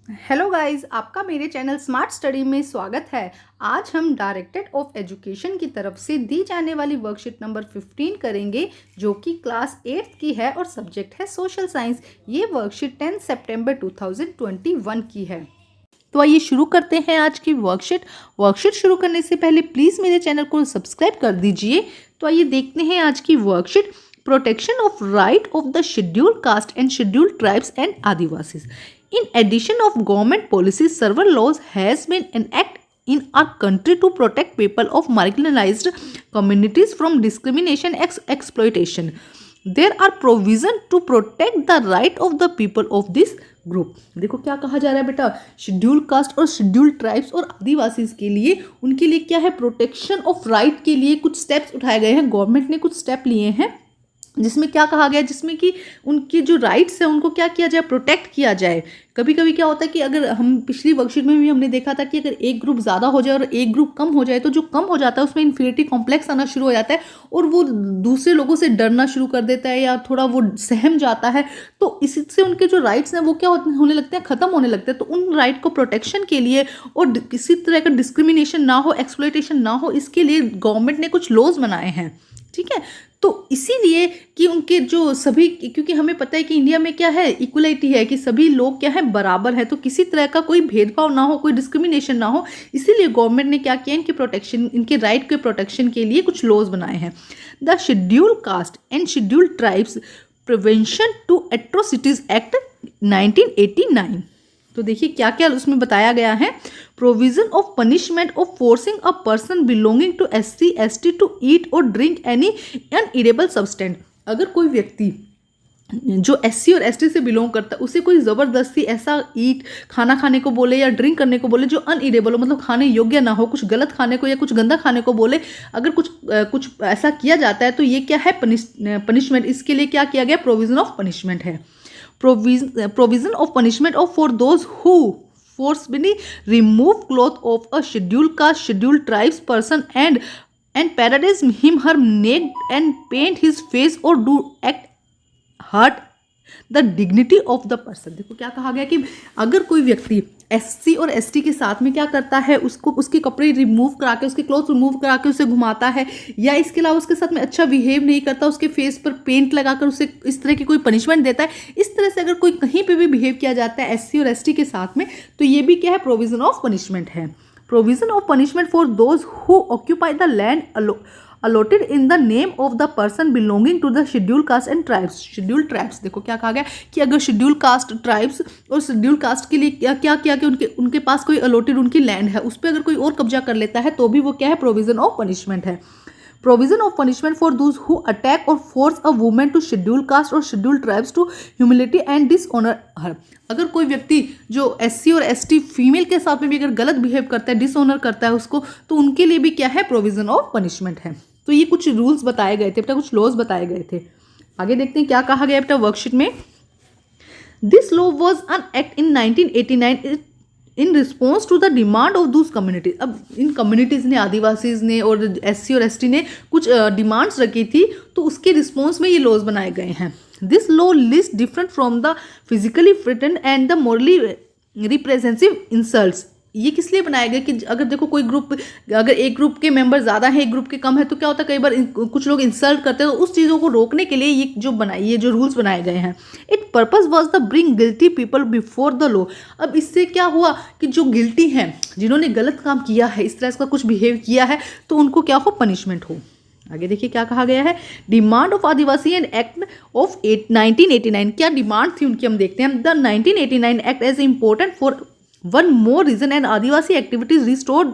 Hello guys, आपका मेरे channel smart study में स्वागत है। आज हम डायरेक्टरेट ऑफ एजुकेशन की तरफ से दी जाने वाली वर्कशीट नंबर 15 करेंगे, जो कि क्लास 8th की है और सब्जेक्ट है सोशल साइंस। ये वर्कशीट 10 सितंबर 2021 की है। तो आइए शुरू करते हैं आज की वर्कशीट शुरू करने से पहले प्लीज़ मेरे चैनल को सब्सक्राइब कर दीजिए। तो आइए देखते हैं आज की worksheet. Protection of right of the scheduled caste and scheduled tribes and Adivasis. In addition of government policies, several laws has been enacted in our country to protect people of marginalized communities from discrimination and exploitation. There are provisions to protect the right of the people of this group. देखो क्या कहा जा रहा है बेटा, scheduled caste और scheduled tribes और आदिवासीज के लिए, उनके लिए क्या है, प्रोटेक्शन ऑफ राइट के लिए कुछ स्टेप्स उठाए गए हैं। गवर्नमेंट ने कुछ स्टेप लिए हैं जिसमें क्या कहा गया है, जिसमें कि उनकी जो राइट्स है उनको क्या किया जाए, प्रोटेक्ट किया जाए। कभी कभी क्या होता है कि अगर हम पिछली वर्कशीट में भी हमने देखा था कि अगर एक ग्रुप ज़्यादा हो जाए और एक ग्रुप कम हो जाए तो जो कम हो जाता है उसमें इन्फीरियरिटी कॉम्प्लेक्स आना शुरू हो जाता है और वो दूसरे लोगों से डरना शुरू कर देता है या थोड़ा वो सहम जाता है। तो इससे उनके जो राइट्स हैं वो क्या होने लगते हैं, ख़त्म होने लगते हैं। तो उन राइट को प्रोटेक्शन के लिए और किसी तरह का डिस्क्रिमिनेशन ना हो, एक्सप्लॉयटेशन ना हो, इसके लिए गवर्नमेंट ने कुछ लॉज बनाए हैं। ठीक है, तो इसीलिए कि उनके जो सभी, क्योंकि हमें पता है कि इंडिया में क्या है, इक्वलिटी है, कि सभी लोग क्या है, बराबर है, तो किसी तरह का कोई भेदभाव ना हो, कोई डिस्क्रिमिनेशन ना हो, इसीलिए गवर्नमेंट ने क्या किया, इनके प्रोटेक्शन, इनके राइट के प्रोटेक्शन के लिए कुछ लॉज बनाए हैं। The scheduled caste and scheduled tribes prevention to atrocities act 1989। तो देखिए क्या क्या उसमें बताया गया है। Provision of punishment of forcing a person belonging to SC ST to eat और ड्रिंक एनी अनईडेबल सब्सटेंस। अगर कोई व्यक्ति जो SC और ST से बिलोंग करता है उसे कोई ज़बरदस्ती ऐसा खाना खाने को बोले या ड्रिंक करने को बोले जो अनईडेबल हो, मतलब खाने योग्य ना हो, कुछ गलत खाने को या कुछ गंदा खाने को बोले, अगर कुछ ऐसा किया जाता है तो ये क्या है, पनिशमेंट। इसके लिए क्या किया गया, प्रोविजन ऑफ पनिशमेंट है। Provision of punishment of for those who forcibly remove cloth of a scheduled caste, scheduled tribes person and paralyze him her naked and paint his face or do act hurt the dignity of the person. देखो क्या कहा गया कि अगर कोई व्यक्ति SC और ST के साथ में क्या करता है, उसको उसके कपड़े रिमूव करा के, उसके क्लॉथ रिमूव करा के उसे घुमाता है, या इसके अलावा उसके साथ में अच्छा बिहेव नहीं करता, उसके फेस पर पेंट लगाकर उसे इस तरह की कोई पनिशमेंट देता है, इस तरह से अगर कोई कहीं पे भी बिहेव किया जाता है SC और ST के साथ में, तो ये भी क्या है, प्रोविजन ऑफ पनिशमेंट है। Provision of punishment for those who occupy the land allotted in the name of the person belonging to the scheduled caste and tribes। scheduled tribes, देखो क्या कहा गया कि अगर scheduled caste tribes और scheduled caste के लिए क्या क्या किया कि उनके पास कोई allotted उनकी लैंड है, उस पर अगर कोई और कब्जा कर लेता है तो भी वो क्या है, प्रोविजन ऑफ पनिशमेंट है। Provision of punishment for those who attack और force a women to scheduled caste और scheduled tribes to humility and dishonour her. अगर कोई व्यक्ति जो SC और ST फीमेल के साथ में भी अगर गलत बिहेव करता है, डिसऑनर करता है उसको, तो उनके लिए भी क्या है, प्रोविजन ऑफ पनिशमेंट है। तो ये कुछ रूल्स बताए गए थे बेटा, कुछ लॉज बताए गए थे। आगे देखते हैं क्या कहा गया बेटा वर्कशीट में। This law was an act in 1989 in response to the demand of those communities. अब इन कम्युनिटीज़ ने, आदिवासीज ने और SC और ST ने कुछ डिमांड्स रखी थी, तो उसके रिस्पॉन्स में ये लॉज बनाए गए हैं। This law list different from the physically threatened and the morally representative insults. ये किस लिए बनाया गया कि अगर देखो कोई ग्रुप, अगर एक ग्रुप के मेंबर ज़्यादा है, एक ग्रुप के कम है, तो क्या होता है, कई बार कुछ लोग इंसल्ट करते हैं, तो उस चीज़ों को रोकने के लिए ये जो रूल्स बनाए गए हैं। It purpose was the bring guilty people before the law. अब इससे क्या हुआ कि जो गिल्टी हैं, जिन्होंने गलत काम किया है, इस तरह का कुछ बिहेव किया है, तो उनको क्या हो, पनिशमेंट हो। आगे देखिए क्या कहा गया है। Demand of adivasi and act of 1989। क्या डिमांड थी उनकी, हम देखते हैं। The 1989 act as important for one more reason and Adivasi activities restored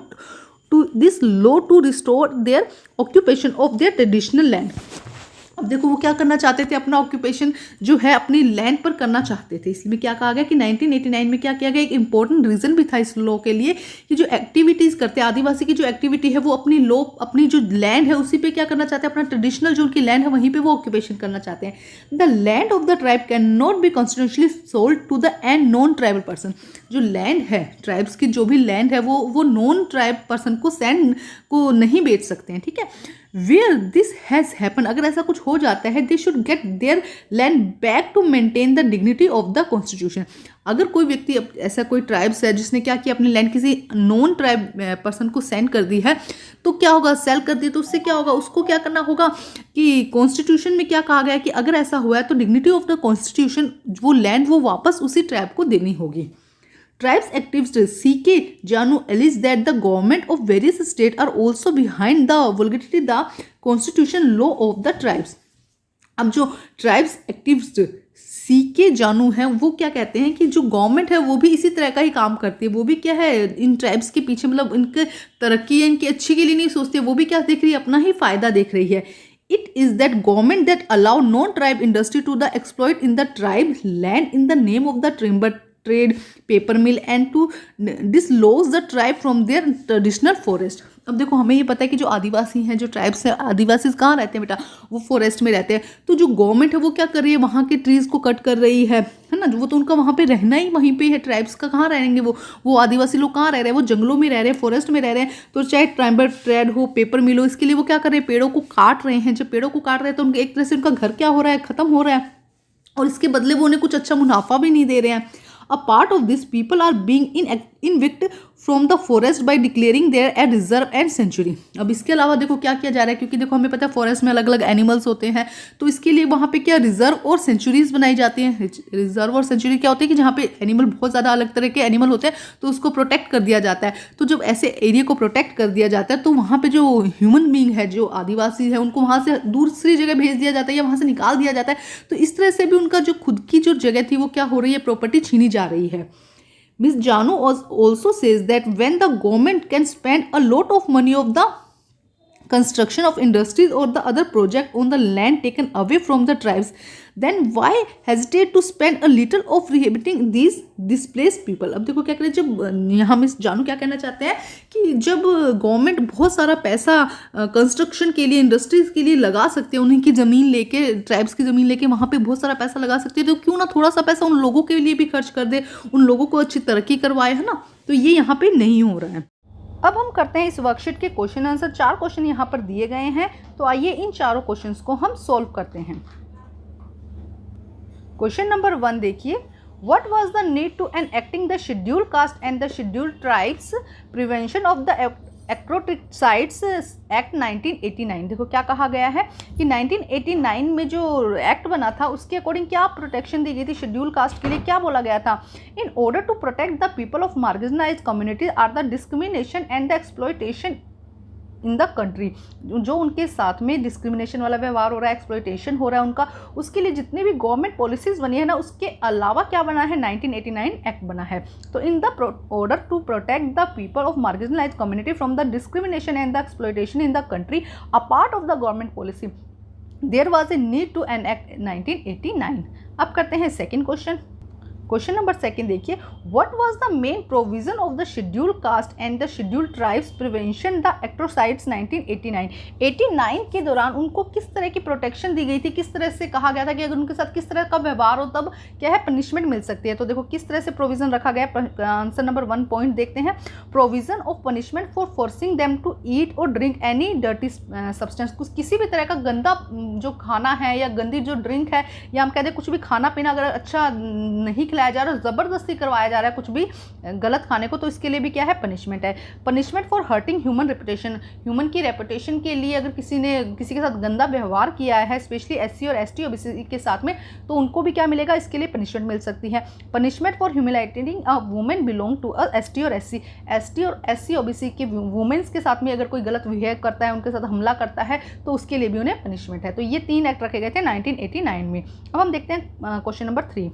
to this law to restore their occupation of their traditional land। अब देखो वो क्या करना चाहते थे, अपना ऑक्यूपेशन जो है अपनी लैंड पर करना चाहते थे। इसमें क्या कहा गया कि 1989 में क्या किया गया, एक इंपॉर्टेंट रीजन भी था इस लॉ के लिए कि जो एक्टिविटीज़ करते हैं, आदिवासी की जो एक्टिविटी है वो अपनी जो लैंड है उसी पे क्या करना चाहते हैं, अपना ट्रेडिशनल जो उनकी लैंड है वहीं पे वो ऑक्यूपेशन करना चाहते हैं। The land of the tribe can not be constitutionally sold to the and non tribal person. जो लैंड है, ट्राइब्स की जो भी लैंड है वो नॉन ट्राइब पर्सन को नहीं बेच सकते हैं। ठीक है, वेयर दिस हैज़ हैपन, अगर ऐसा कुछ हो जाता है, they should get their land back to maintain the dignity of the constitution. अगर कोई व्यक्ति ऐसा कोई ट्राइब्स है जिसने क्या किया, अपनी लैंड किसी नॉन ट्राइब पर्सन को सेंड कर दी है, तो क्या होगा, सेल कर दी, तो उससे क्या होगा, उसको क्या करना होगा कि कॉन्स्टिट्यूशन में क्या कहा गया है कि अगर ऐसा हुआ है तो डिग्निटी ऑफ द कॉन्स्टिट्यूशन, वो लैंड वो वापस उसी ट्राइब को देनी होगी। Tribes activists C.K. Janu alleged that the government of various states are also behind the vulgarity the constitution law of the tribes। अब जो ट्राइब्स एक्टिविस्ट C.K. जानू हैं वो क्या कहते हैं कि जो गवर्नमेंट है वो भी इसी तरह का ही काम करती है, वो भी क्या है इन ट्राइब्स के पीछे, मतलब इनके तरक्की या इनकी अच्छी के लिए नहीं सोचती है, वो भी क्या देख रही है, अपना ही फायदा देख रही है। It is that government that allow non-tribe industry to the exploit in the tribe land in the name of the timber trade, paper mill and to dislodge the tribe from their traditional forest। अब देखो हमें ये पता है कि जो आदिवासी हैं, जो ट्राइब्स हैं, आदिवासी कहाँ रहते हैं बेटा, वो फॉरेस्ट में रहते हैं। तो जो गवर्नमेंट है वो क्या कर रही है, वहाँ के ट्रीज को कट कर रही है ना, वो तो उनका वहाँ पे रहना ही वहीं पे है। ट्राइब्स का कहाँ रहेंगे, वो आदिवासी लोग कहाँ रह रहे हैं, वो जंगलों में रह रहे हैं, फॉरेस्ट में रह रहे हैं। तो चाहे ट्राइबल ट्रेड हो, पेपर मिल हो, इसके लिए वो क्या कर रहे हैं, पेड़ों को काट रहे हैं। जब पेड़ों को काट रहे हैं तो उनके एक तरह से उनका घर क्या हो रहा है, खत्म हो रहा है, और इसके बदले वो उन्हें कुछ अच्छा मुनाफा भी नहीं दे रहे हैं। A part of this people are being evicted from the forest by declaring there a reserve and sanctuary। अब इसके अलावा देखो क्या किया जा रहा है, क्योंकि देखो हमें पता है फॉरेस्ट में अलग अलग एनिमल्स होते हैं, तो इसके लिए वहाँ पे क्या रिजर्व और सेंचुरीज बनाई जाती हैं। रिजर्व और सेंचुरी क्या होती है कि जहाँ पे एनिमल बहुत ज़्यादा अलग तरह के एनिमल होते हैं, तो उसको प्रोटेक्ट कर दिया जाता है। तो जब ऐसे एरिया को प्रोटेक्ट कर दिया जाता है तो वहाँ पे जो ह्यूमन बींग है, जो आदिवासी है, उनको वहाँ से दूसरी जगह भेज दिया जाता है या वहाँ से निकाल दिया जाता है। तो इस तरह से भी उनका जो खुद की जो जगह थी वो क्या हो रही है, प्रॉपर्टी छीनी जा रही है। Ms. Janu also says that when the government can spend a lot of money of the construction of industries or the other project on the land taken away from the tribes, then why hesitate to spend a little of rehabilitating these displaced people। अब देखो क्या करें, जब यहाँ miss जानू क्या कहना चाहते हैं कि जब गवर्नमेंट बहुत सारा पैसा कंस्ट्रक्शन के लिए, इंडस्ट्रीज के लिए लगा सकते हैं, उन्हीं की ज़मीन लेके, ट्राइब्स की ज़मीन लेके वहाँ पे बहुत सारा पैसा लगा सकते हैं, तो क्यों ना थोड़ा सा पैसा उन लोगों के लिए भी खर्च कर दे, उन लोगों को अच्छी तरक्की करवाए, है ना। तो ये यहाँ पे नहीं हो रहा है। अब हम करते हैं इस वर्कशीट के क्वेश्चन आंसर। 4 क्वेश्चन यहाँ पर दिए गए हैं, तो आइए इन चारों क्वेश्चंस को हम सॉल्व करते हैं। क्वेश्चन नंबर 1 देखिए, what was the need to enacting the scheduled caste and the scheduled tribes prevention of the atrocities act 1989। देखो क्या कहा गया है कि 1989 में जो एक्ट बना था उसके अकॉर्डिंग क्या प्रोटेक्शन दी गई थी शेड्यूल कास्ट के लिए, क्या बोला गया था, in order to protect the people of marginalised communities are the discrimination and the exploitation in the country. जो उनके साथ में डिस्क्रिमिनेशन वाला व्यवहार हो रहा है, एक्सप्लॉयटेशन हो रहा है उनका, उसके लिए जितने भी गवर्नमेंट पॉलिसीज बनी है ना, उसके अलावा क्या बना है, 1989 एक्ट बना है। तो in the order to protect the people of marginalised community from the discrimination and the exploitation in the country a part of the government policy there was a need to enact 1989। अब करते हैं second question. Question number 2 देखिए, what was the main provision of the scheduled caste and the scheduled tribes prevention the atrocities 1989 के दौरान उनको किस तरह की प्रोटेक्शन दी गई थी, किस तरह से कहा गया था कि अगर उनके साथ किस तरह का व्यवहार हो तब क्या है, पनिशमेंट मिल सकती है। तो देखो किस तरह से प्रोविजन रखा गया। आंसर नंबर 1 पॉइंट देखते हैं, provision of punishment for forcing them to eat और ड्रिंक एनी डर्टी सब्सटेंस। किसी भी तरह का गंदा जो खाना है या गंदी जो ड्रिंक है, या हम कहते हैं कुछ भी खाना पीना अगर अच्छा नहीं खिलाया जा रहा है, ज़बरदस्ती करवाया जा रहा है कुछ भी गलत खाने को, तो इसके लिए भी क्या है, पनिशमेंट है। Punishment for hurting human reputation, human की रेपुटेशन के लिए अगर किसी ने किसी के साथ गंदा व्यवहार किया है, स्पेशली SC और ST ओबीसी के साथ में, तो उनको भी क्या मिलेगा, इसके लिए पनिशमेंट मिल सकती है। Punishment for humiliating a women belong to a ST और SC और SC ओबीसी के वुमेन्स के साथ में अगर कोई गलत बिहेव करता है, उनके साथ हमला करता है, तो उसके लिए भी उन्हें पनिशमेंट है। तो ये 3 एक्ट रखे गए थे 1989 में। अब हम देखते हैं क्वेश्चन नंबर 3।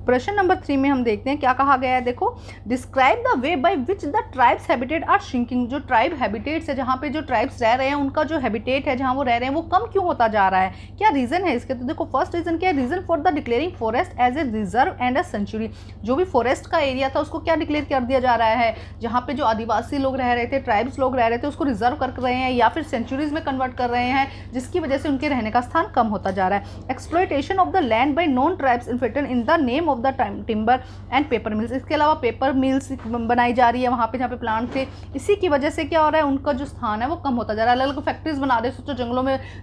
प्रश्न नंबर 3 में हम देखते हैं क्या कहा गया है। देखो, describe the way by which the tribes habitat are shrinking. जो ट्राइब हैबिटेट्स है, जहाँ पे जो ट्राइब्स रह रहे हैं, उनका जो हैबिटेट है जहाँ वो रह रहे हैं, वो कम क्यों होता जा रहा है, क्या रीजन है इसके। तो देखो फर्स्ट रीजन क्या है, reason for the declaring forest as a reserve and a sanctuary. जो भी फॉरेस्ट का एरिया था उसको क्या डिक्लेयर कर दिया जा रहा है, जहाँ पे जो आदिवासी लोग रह रहे थे, ट्राइब्स लोग रह रहे थे, उसको रिजर्व कर रहे हैं या फिर सेंचुरीज में कन्वर्ट कर रहे हैं, जिसकी वजह से उनके रहने का स्थान कम होता जा रहा है। Exploitation of the land bye non tribes infected in the name of of the timber and paper mills. इसके अलावा पेपर मिल्स बनाई जा रही है वहाँ पे जहाँ पे प्लांट थे। इसी की वजह से क्या हो रहा है, उनका जो स्थान है वो कम होता जा रहा है। अलग अलग फैक्ट्रीज बना रहे हैं। सोचो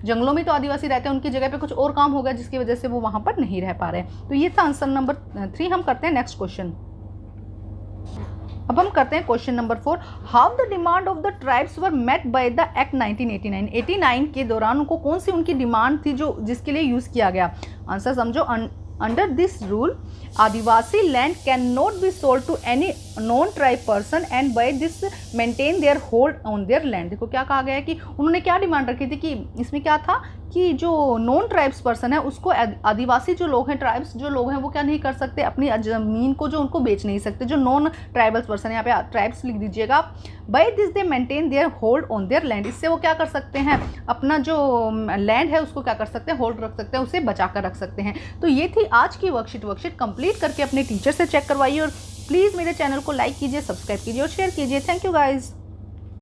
जंगलों में तो आदिवासी रहते हैं, उनकी जगह पे कुछ और काम हो गया जिसकी वजह से वो वहाँ पर नहीं रह पा रहे हैं। तो ये था आंसर नंबर 3। हम करते हैं नेक्स्ट क्वेश्चन। अब हम करते हैं question number 4। How the demand of the tribes were met by the act 1989। 89 के दौरान उनको कौन सी उनकी डिमांड थी जो जिसके लिए यूज़ किया गया। आंसर समझो। Under this rule adivasi land can not be sold to any non tribe person and by this maintain their hold on their land. देखो क्या कहा गया है कि उन्होंने क्या डिमांड रखी थी कि इसमें क्या था कि जो नॉन ट्राइब्स पर्सन है उसको आदिवासी जो लोग हैं, ट्राइब्स जो लोग हैं, वो क्या नहीं कर सकते, अपनी ज़मीन को जो उनको बेच नहीं सकते। जो नॉन ट्राइबल्स पर्सन है, यहाँ पे ट्राइब्स लिख दीजिएगा। By this they maintain their hold on their land. इससे वो क्या कर सकते हैं, अपना जो लैंड है उसको क्या कर सकते हैं, होल्ड रख सकते हैं, उसे बचा कर रख सकते हैं। तो ये थी आज की वर्कशीट कंप्लीट करके अपने टीचर से चेक करवाइए और प्लीज़ मेरे चैनल को लाइक कीजिए, सब्सक्राइब कीजिए और शेयर कीजिए। Thank you guys.